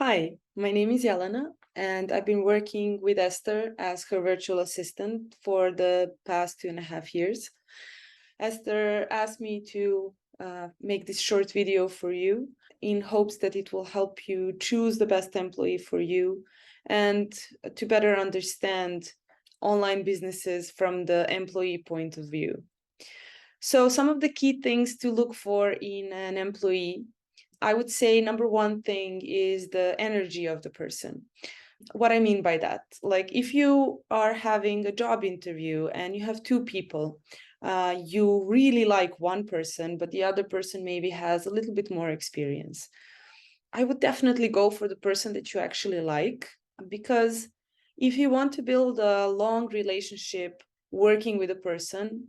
Hi, my name is Jelena, and I've been working with Esther as her virtual assistant for the past 2.5 years. Esther asked me to make this short video for you in hopes that it will help you choose the best employee for you and to better understand online businesses from the employee point of view. So some of the key things to look for in an employee, I would say number one thing is the energy of the person. What I mean by that, like if you are having a job interview and you have two people, you really like one person, but the other person maybe has a little bit more experience. I would definitely go for the person that you actually like, because if you want to build a long relationship working with a person,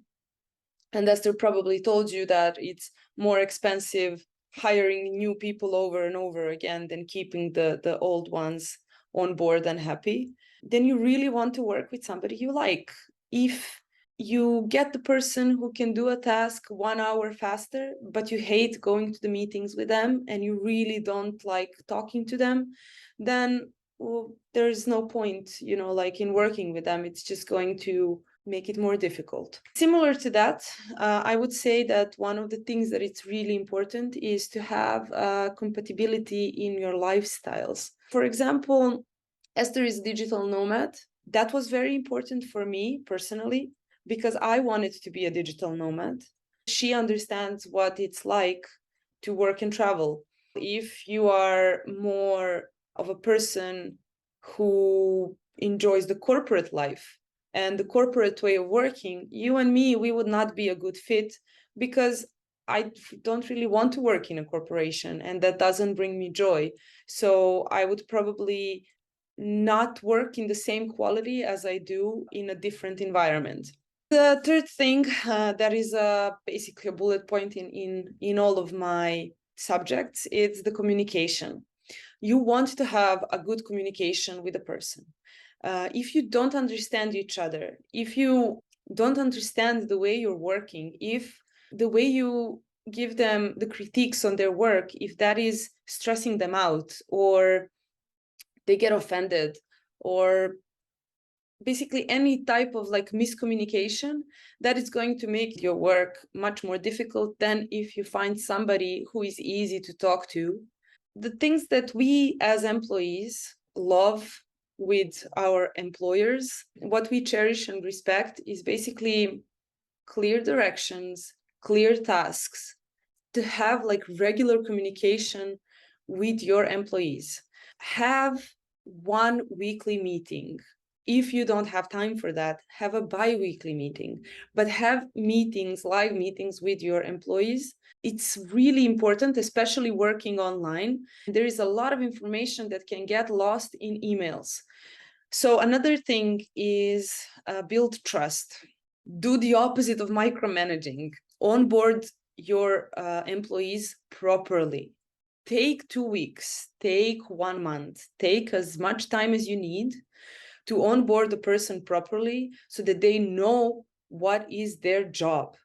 and Esther probably told you that it's more expensive hiring new people over and over again than keeping the old ones on board and happy, then you really want to work with somebody you like. If you get the person who can do a task 1 hour faster, but you hate going to the meetings with them and you really don't like talking to them, then there's no point, like in working with them. It's just going to make it more difficult. Similar to that, I would say that one of the things that it's really important is to have compatibility in your lifestyles. For example, Esther is a digital nomad. That was very important for me personally, because I wanted to be a digital nomad. She understands what it's like to work and travel. If you are more of a person who enjoys the corporate life and the corporate way of working, you and me, we would not be a good fit, because I don't really want to work in a corporation and that doesn't bring me joy. So I would probably not work in the same quality as I do in a different environment. The third thing that is basically a bullet point in all of my subjects is the communication. You want to have a good communication with a person. If you don't understand each other, if you don't understand the way you're working, if the way you give them the critiques on their work, if that is stressing them out, or they get offended, or basically any type of like miscommunication, that is going to make your work much more difficult than if you find somebody who is easy to talk to. The things that we as employees love with our employers, what we cherish and respect, is basically clear directions, clear tasks, to have like regular communication with your employees. Have one weekly meeting. If you don't have time for that, have a bi-weekly meeting, but have meetings, live meetings with your employees. It's really important, especially working online. There is a lot of information that can get lost in emails. So another thing is build trust. Do the opposite of micromanaging. Onboard your employees properly. Take 2 weeks, take 1 month, take as much time as you need to onboard the person properly so that they know what is their job.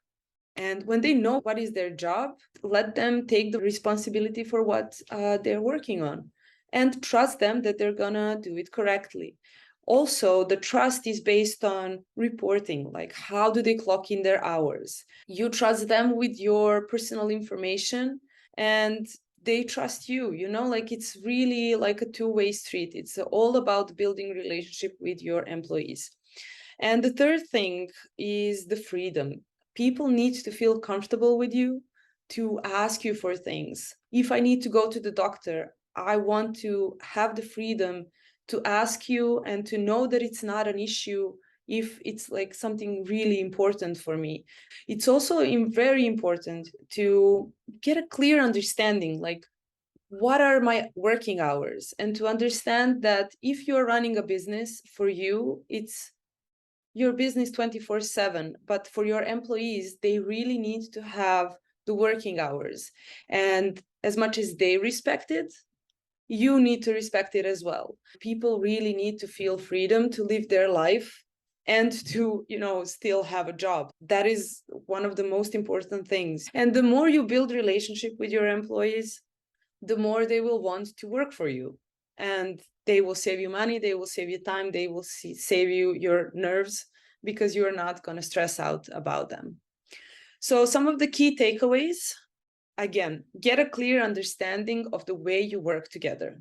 And when they know what is their job, let them take the responsibility for what they're working on, and trust them that they're gonna do it correctly. Also, the trust is based on reporting, like how do they clock in their hours? You trust them with your personal information, and they trust you, like it's really like a two-way street. It's all about building relationship with your employees. And the third thing is the freedom. People need to feel comfortable with you, to ask you for things. If I need to go to the doctor, I want to have the freedom to ask you and to know that it's not an issue if it's like something really important for me. It's also very important to get a clear understanding, like what are my working hours, and to understand that if you're running a business, for you, it's your business 24/7, but for your employees, they really need to have the working hours. And as much as they respect it, you need to respect it as well. People really need to feel freedom to live their life and to, still have a job. That is one of the most important things. And the more you build relationship with your employees, the more they will want to work for you. and they will save you money, they will save you time, they will save you your nerves, because you're not going to stress out about them. So some of the key takeaways: again, get a clear understanding of the way you work together.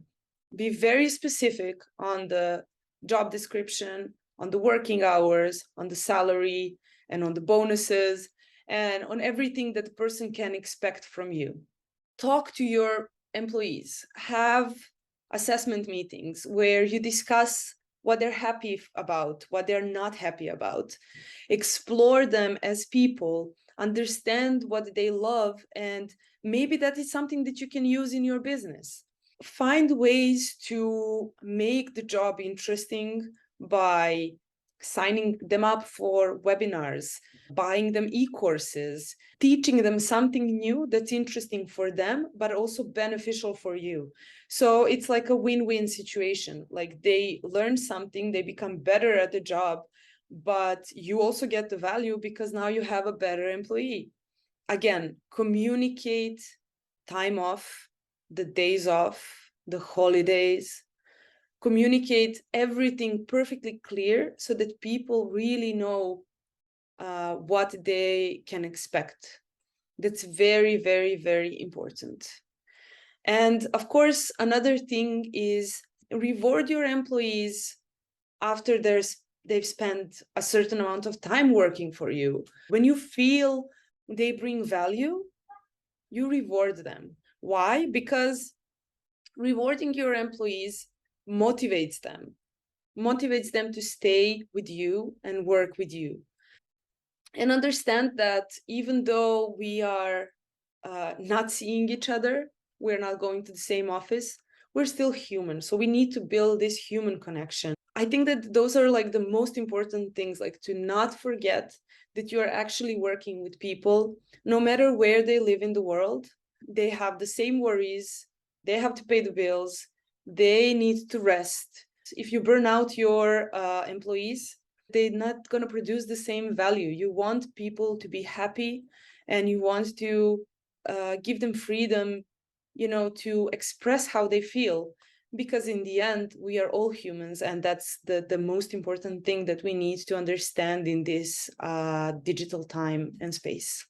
Be very specific on the job description, on the working hours, on the salary, and on the bonuses, and on everything that the person can expect from you. Talk to your employees. Have assessment meetings where you discuss what they're happy about, what they're not happy about. Explore them as people, understand what they love, and maybe that is something that you can use in your business. Find ways to make the job interesting by signing them up for webinars, buying them e-courses, teaching them something new that's interesting for them, but also beneficial for you. So it's like a win-win situation. Like, they learn something, they become better at the job, but you also get the value because now you have a better employee. Again, communicate time off, the days off, the holidays. Communicate everything perfectly clear so that people really know what they can expect. That's very, very, very important. And of course, another thing is reward your employees after they've spent a certain amount of time working for you. When you feel they bring value, you reward them. Why? Because rewarding your employees motivates them to stay with you and work with you. And understand that even though we are not seeing each other, we're not going to the same office, we're still human. So we need to build this human connection. I think that those are like the most important things, like to not forget that you are actually working with people, no matter where they live in the world. They have the same worries, they have to pay the bills, they need to rest. If you burn out your employees, they're not going to produce the same value. You want people to be happy, and you want to give them freedom, to express how they feel, because in the end, we are all humans, and that's the most important thing that we need to understand in this digital time and space.